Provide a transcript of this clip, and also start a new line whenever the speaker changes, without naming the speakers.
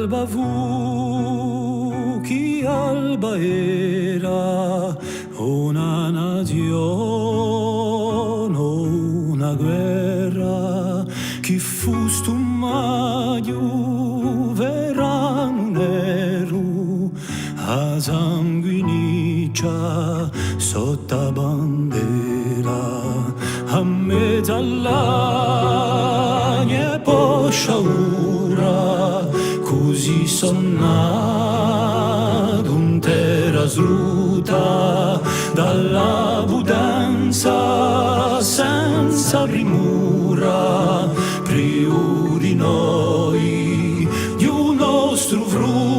alba fu, chi alba era, una nazione, una guerra, chi fu stu maio, verano nero, a sanguiniccia sotto bandera, a mezz'all'agne e poi sciaura, così sonnato un terra sruta dalla budanza senza rimura, priù di noi, di un nostro frutto.